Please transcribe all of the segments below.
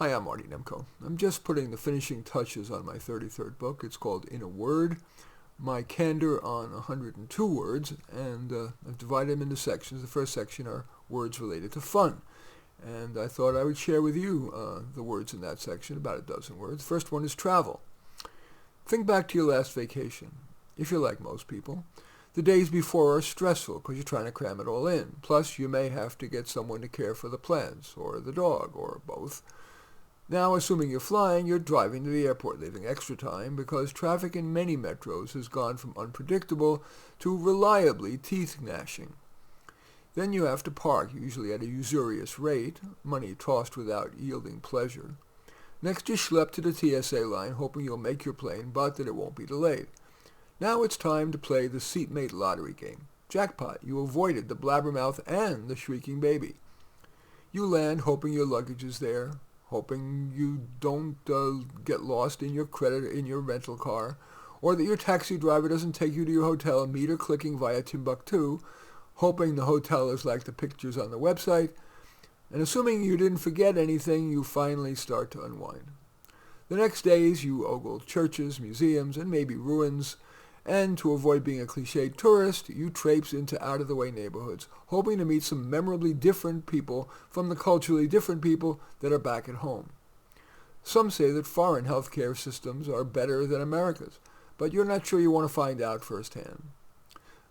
Hi, I'm Marty Nemko. I'm just putting the finishing touches on my 33rd book. It's called In a Word, my candor on 102 words, and I've divided them into sections. The first section are words related to fun, and I thought I would share with you the words in that section, about a dozen words. The first one is travel. Think back to your last vacation. If you're like most people, the days before are stressful because you're trying to cram it all in. Plus, you may have to get someone to care for the plants, or the dog, or both. Now, assuming you're flying, you're driving to the airport, leaving extra time because traffic in many metros has gone from unpredictable to reliably teeth-gnashing. Then you have to park, usually at a usurious rate, money tossed without yielding pleasure. Next, you schlep to the TSA line, hoping you'll make your plane, but that it won't be delayed. Now it's time to play the seatmate lottery game. Jackpot, you avoided the blabbermouth and the shrieking baby. You land, hoping your luggage is there, hoping you don't get lost in your rental car, or that your taxi driver doesn't take you to your hotel, meter clicking via Timbuktu, hoping the hotel is like the pictures on the website, and assuming you didn't forget anything, you finally start to unwind. The next days you ogle churches, museums, and maybe ruins, and to avoid being a cliched tourist, you traipse into out-of-the-way neighborhoods, hoping to meet some memorably different people from the culturally different people that are back at home. Some say that foreign healthcare systems are better than America's, but you're not sure you want to find out firsthand.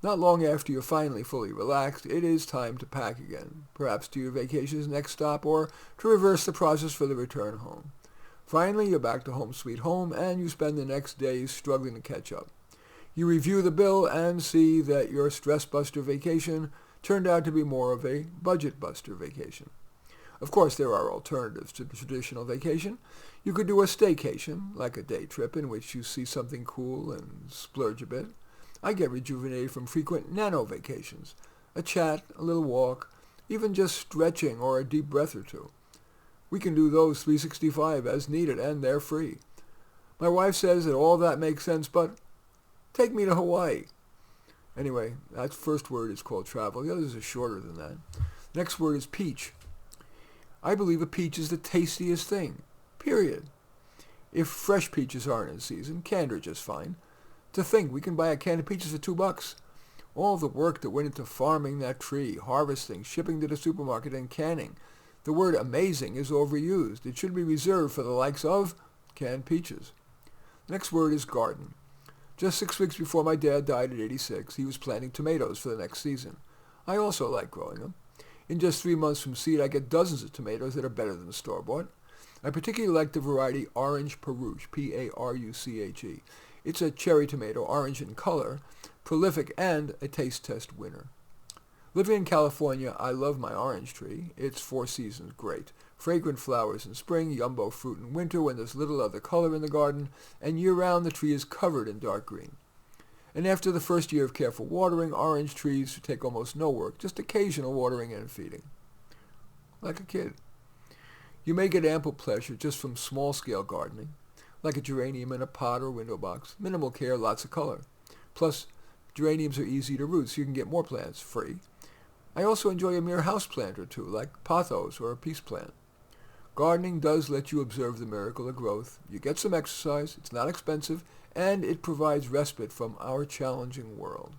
Not long after you're finally fully relaxed, it is time to pack again, perhaps to your vacation's next stop or to reverse the process for the return home. Finally, you're back to home sweet home, and you spend the next days struggling to catch up. You review the bill and see that your stress-buster vacation turned out to be more of a budget-buster vacation. Of course, there are alternatives to the traditional vacation. You could do a staycation, like a day trip in which you see something cool and splurge a bit. I get rejuvenated from frequent nano-vacations, a chat, a little walk, even just stretching or a deep breath or two. We can do those 365 as needed, and they're free. My wife says that all that makes sense, but take me to Hawaii. Anyway, that first word is called travel. The others are shorter than that. Next word is peach. I believe a peach is the tastiest thing, period. If fresh peaches aren't in season, canned are just fine. To think we can buy a can of peaches for $2. All the work that went into farming that tree, harvesting, shipping to the supermarket, and canning. The word amazing is overused. It should be reserved for the likes of canned peaches. Next word is garden. Just 6 weeks before my dad died at 86, he was planting tomatoes for the next season. I also like growing them. In just 3 months from seed, I get dozens of tomatoes that are better than the store-bought. I particularly like the variety Orange Peruche, P-A-R-U-C-H-E. It's a cherry tomato, orange in color, prolific, and a taste test winner. Living in California, I love my orange tree. It's 4 seasons great. Fragrant flowers in spring, jumbo fruit in winter when there's little other color in the garden, and year-round the tree is covered in dark green. And after the first year of careful watering, orange trees take almost no work, just occasional watering and feeding. Like a kid. You may get ample pleasure just from small-scale gardening, like a geranium in a pot or window box. Minimal care, lots of color. Plus, geraniums are easy to root, so you can get more plants free. I also enjoy a mere house plant or two, like pothos or a peace plant. Gardening does let you observe the miracle of growth. You get some exercise, it's not expensive, and it provides respite from our challenging world.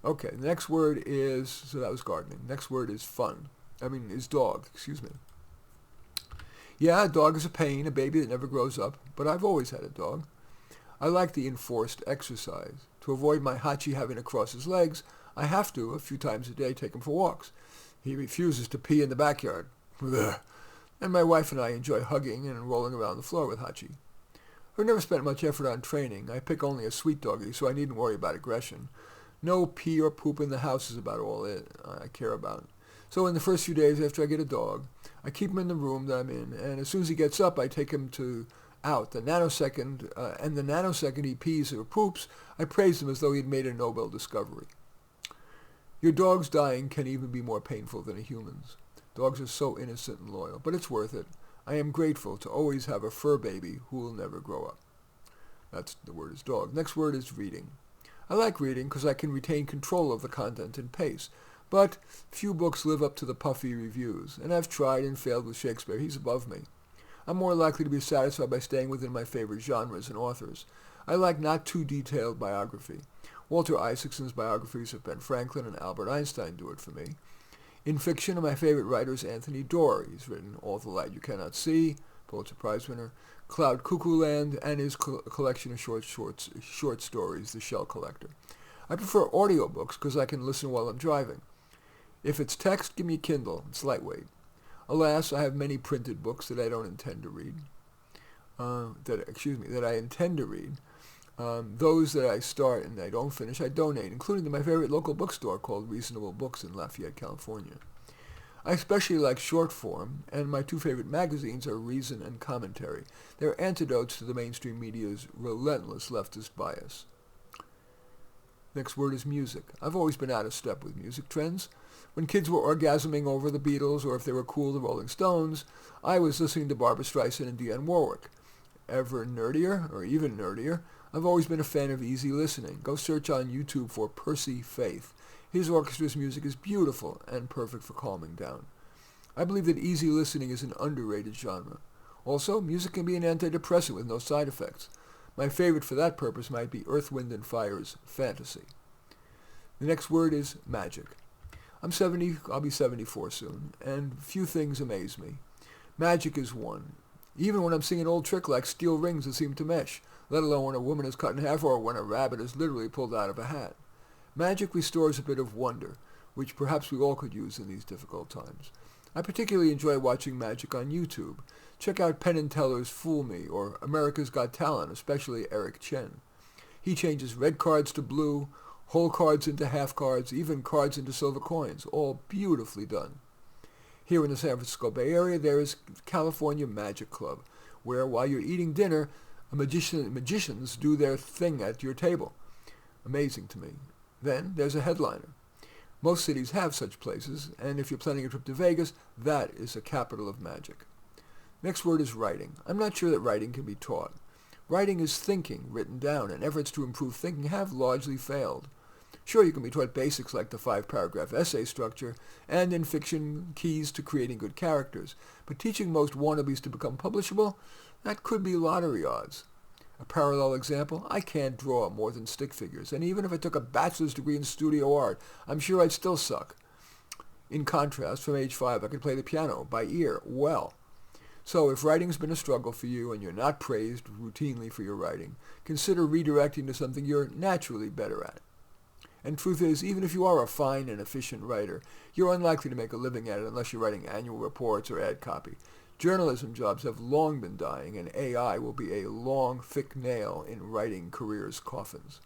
Okay, the next word is, so that was gardening. Next word is is dog, excuse me. Yeah, a dog is a pain, a baby that never grows up, but I've always had a dog. I like the enforced exercise. To avoid my Hachi having to cross his legs, I have to, a few times a day, take him for walks. He refuses to pee in the backyard. Ugh. And my wife and I enjoy hugging and rolling around the floor with Hachi. I've never spent much effort on training. I pick only a sweet doggy, so I needn't worry about aggression. No pee or poop in the house is about all I care about. So in the first few days after I get a dog, I keep him in the room that I'm in, and as soon as he gets up, I take him out. The nanosecond he pees or poops, I praise him as though he had made a Nobel discovery. Your dog's dying can even be more painful than a human's. Dogs are so innocent and loyal, but it's worth it. I am grateful to always have a fur baby who will never grow up. That's the word is dog. Next word is reading. I like reading because I can retain control of the content and pace, But few books live up to the puffy reviews, and I've tried and failed with Shakespeare. He's above me. I'm more likely to be satisfied by staying within my favorite genres and authors. I like not too detailed biography. Walter Isaacson's biographies of Ben Franklin and Albert Einstein do it for me. In fiction, my favorite writer is Anthony Doerr. He's written All the Light You Cannot See, Pulitzer Prize winner, Cloud Cuckoo Land, and his collection of short stories, The Shell Collector. I prefer audiobooks because I can listen while I'm driving. If it's text, give me Kindle. It's lightweight. Alas, I have many printed books that I don't intend to read. That I intend to read. Those that I start and I don't finish, I donate, including to my favorite local bookstore called Reasonable Books in Lafayette, California. I especially like short form, and my two favorite magazines are Reason and Commentary. They're antidotes to the mainstream media's relentless leftist bias. Next word is music. I've always been out of step with music trends. When kids were orgasming over the Beatles, or if they were cool, the Rolling Stones, I was listening to Barbra Streisand and Dionne Warwick. Even nerdier, I've always been a fan of easy listening. Go search on YouTube for Percy Faith. His orchestra's music is beautiful and perfect for calming down. I believe that easy listening is an underrated genre. Also, music can be an antidepressant with no side effects. My favorite for that purpose might be Earth, Wind & Fire's Fantasy. The next word is magic. I'm 70, I'll be 74 soon, and few things amaze me. Magic is one. Even when I'm seeing an old trick like steel rings that seem to mesh, let alone when a woman is cut in half or when a rabbit is literally pulled out of a hat. Magic restores a bit of wonder, which perhaps we all could use in these difficult times. I particularly enjoy watching magic on YouTube. Check out Penn & Teller's Fool Me or America's Got Talent, especially Eric Chen. He changes red cards to blue, whole cards into half cards, even cards into silver coins, all beautifully done. Here in the San Francisco Bay Area, there is California Magic Club, where while you're eating dinner, magicians do their thing at your table. Amazing to me. Then there's a headliner. Most cities have such places, and if you're planning a trip to Vegas, that is a capital of magic. Next word is writing. I'm not sure that writing can be taught. Writing is thinking written down, and efforts to improve thinking have largely failed. Sure, you can be taught basics like the 5-paragraph essay structure, and in fiction, keys to creating good characters, but teaching most wannabes to become publishable, that could be lottery odds. A parallel example, I can't draw more than stick figures, and even if I took a bachelor's degree in studio art, I'm sure I'd still suck. In contrast, from age 5, I could play the piano, by ear, well. So if writing's been a struggle for you and you're not praised routinely for your writing, consider redirecting to something you're naturally better at. And truth is, even if you are a fine and efficient writer, you're unlikely to make a living at it unless you're writing annual reports or ad copy. Journalism jobs have long been dying, and AI will be a long, thick nail in writing careers' coffins.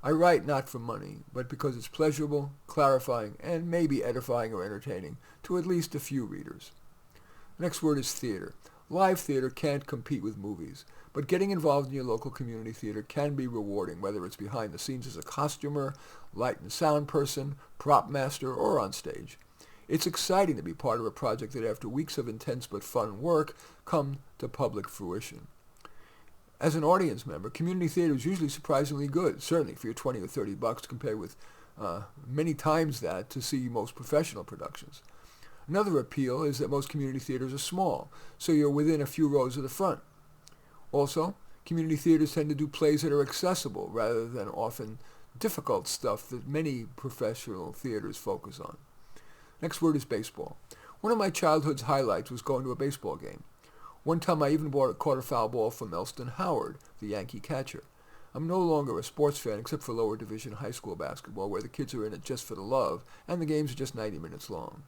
I write not for money, but because it's pleasurable, clarifying, and maybe edifying or entertaining to at least a few readers. Next word is theater. Live theater can't compete with movies, but getting involved in your local community theater can be rewarding, whether it's behind the scenes as a costumer, light and sound person, prop master, or on stage. It's exciting to be part of a project that after weeks of intense but fun work come to public fruition. As an audience member, community theater is usually surprisingly good, certainly for your $20 or $30 compared with many times that to see most professional productions. Another appeal is that most community theaters are small, so you're within a few rows of the front. Also, community theaters tend to do plays that are accessible rather than often difficult stuff that many professional theaters focus on. Next word is baseball. One of my childhood's highlights was going to a baseball game. One time I even caught a foul ball from Elston Howard, the Yankee catcher. I'm no longer a sports fan except for lower division high school basketball, where the kids are in it just for the love, and the games are just 90 minutes long.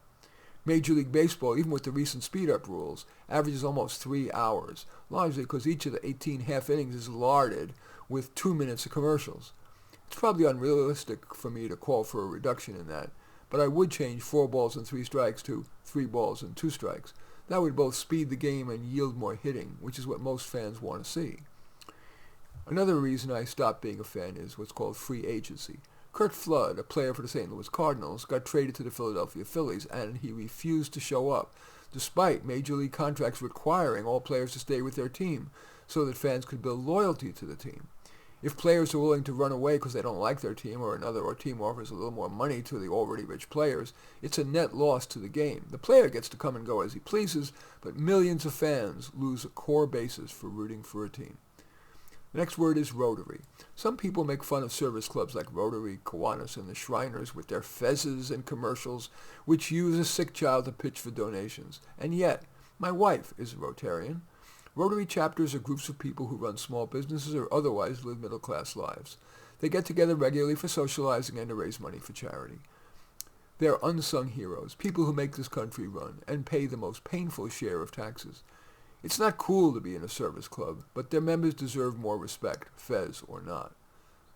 Major League Baseball, even with the recent speed-up rules, averages almost 3 hours, largely because each of the 18 half innings is larded with 2 minutes of commercials. It's probably unrealistic for me to call for a reduction in that, but I would change 4 balls and 3 strikes to 3 balls and 2 strikes. That would both speed the game and yield more hitting, which is what most fans want to see. Another reason I stopped being a fan is what's called free agency. Curt Flood, a player for the St. Louis Cardinals, got traded to the Philadelphia Phillies, and he refused to show up, despite Major League contracts requiring all players to stay with their team so that fans could build loyalty to the team. If players are willing to run away because they don't like their team or another team offers a little more money to the already rich players, it's a net loss to the game. The player gets to come and go as he pleases, but millions of fans lose a core basis for rooting for a team. The next word is Rotary. Some people make fun of service clubs like Rotary, Kiwanis, and the Shriners with their fezzes and commercials, which use a sick child to pitch for donations. And yet, my wife is a Rotarian. Rotary chapters are groups of people who run small businesses or otherwise live middle-class lives. They get together regularly for socializing and to raise money for charity. They're unsung heroes, people who make this country run and pay the most painful share of taxes. It's not cool to be in a service club, but their members deserve more respect, fez or not.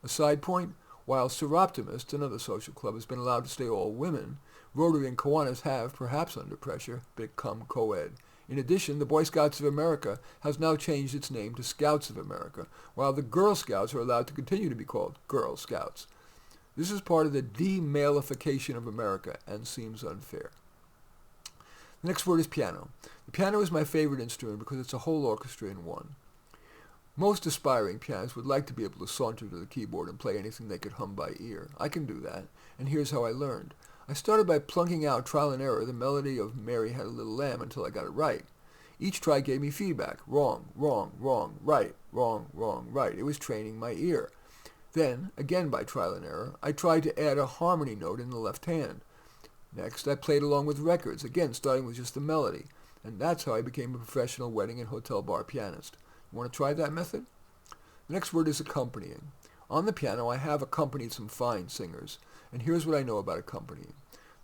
A side point, while Seroptimist, another social club, has been allowed to stay all women, Rotary and Kiwanis have, perhaps under pressure, become co-ed. In addition, the Boy Scouts of America has now changed its name to Scouts of America, while the Girl Scouts are allowed to continue to be called Girl Scouts. This is part of the demalification of America and seems unfair. The next word is piano. The piano is my favorite instrument because it's a whole orchestra in one. Most aspiring pianists would like to be able to saunter to the keyboard and play anything they could hum by ear. I can do that, and here's how I learned. I started by plunking out trial and error the melody of Mary Had a Little Lamb until I got it right. Each try gave me feedback. Wrong, wrong, wrong, right, wrong, wrong, right. It was training my ear. Then, again by trial and error, I tried to add a harmony note in the left hand. Next, I played along with records, again starting with just the melody, and that's how I became a professional wedding and hotel bar pianist. You want to try that method? The next word is accompanying. On the piano, I have accompanied some fine singers, and here's what I know about accompanying.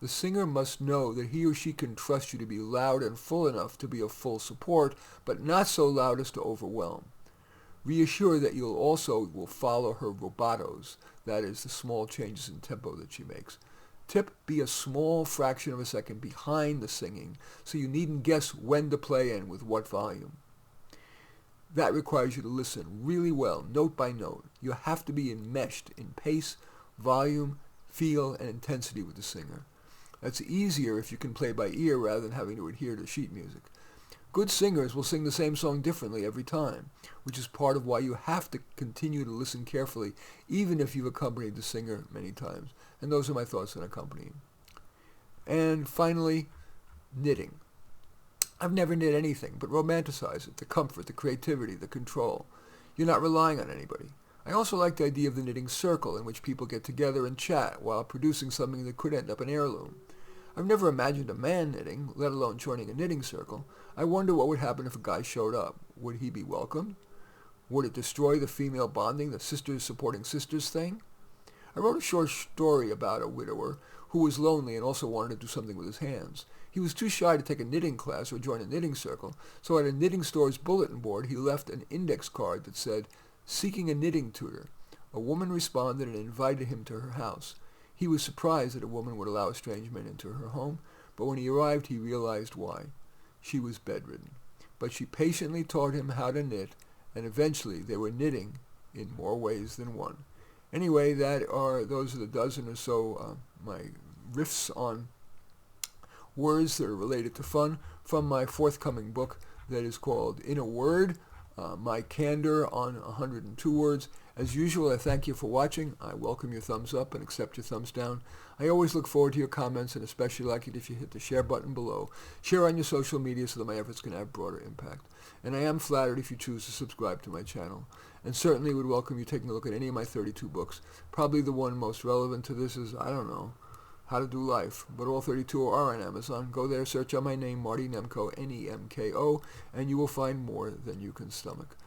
The singer must know that he or she can trust you to be loud and full enough to be of full support, but not so loud as to overwhelm. Reassure that you also will follow her rubatos, that is, the small changes in tempo that she makes. Tip, be a small fraction of a second behind the singing, so you needn't guess when to play and with what volume. That requires you to listen really well, note by note. You have to be enmeshed in pace, volume, feel, and intensity with the singer. That's easier if you can play by ear rather than having to adhere to sheet music. Good singers will sing the same song differently every time, which is part of why you have to continue to listen carefully, even if you've accompanied the singer many times. And those are my thoughts on accompanying. And finally, knitting. I've never knit anything, but romanticize it, the comfort, the creativity, the control. You're not relying on anybody. I also like the idea of the knitting circle in which people get together and chat while producing something that could end up an heirloom. I've never imagined a man knitting, let alone joining a knitting circle. I wonder what would happen if a guy showed up. Would he be welcomed? Would it destroy the female bonding, the sisters supporting sisters thing? I wrote a short story about a widower who was lonely and also wanted to do something with his hands. He was too shy to take a knitting class or join a knitting circle, so at a knitting store's bulletin board he left an index card that said, "Seeking a knitting tutor." A woman responded and invited him to her house. He was surprised that a woman would allow a strange man into her home, but when he arrived he realized why. She was bedridden. But she patiently taught him how to knit, and eventually they were knitting in more ways than one. Anyway, those are the dozen or so my riffs on words that are related to fun from my forthcoming book that is called In a Word, My Candor on 102 Words. As usual, I thank you for watching. I welcome your thumbs up and accept your thumbs down. I always look forward to your comments and especially like it if you hit the share button below. Share on your social media so that my efforts can have broader impact. And I am flattered if you choose to subscribe to my channel. And certainly would welcome you taking a look at any of my 32 books. Probably the one most relevant to this is, I don't know, How to Do Life. But all 32 are on Amazon. Go there, search on my name, Marty Nemko, Nemko, and you will find more than you can stomach.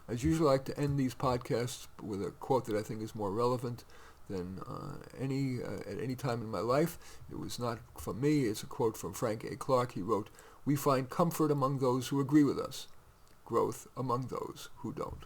As usual, I like to end these podcasts with a quote that I think is more relevant than at any time in my life. It was not from me. It's a quote from Frank A. Clark. He wrote, "We find comfort among those who agree with us, growth among those who don't."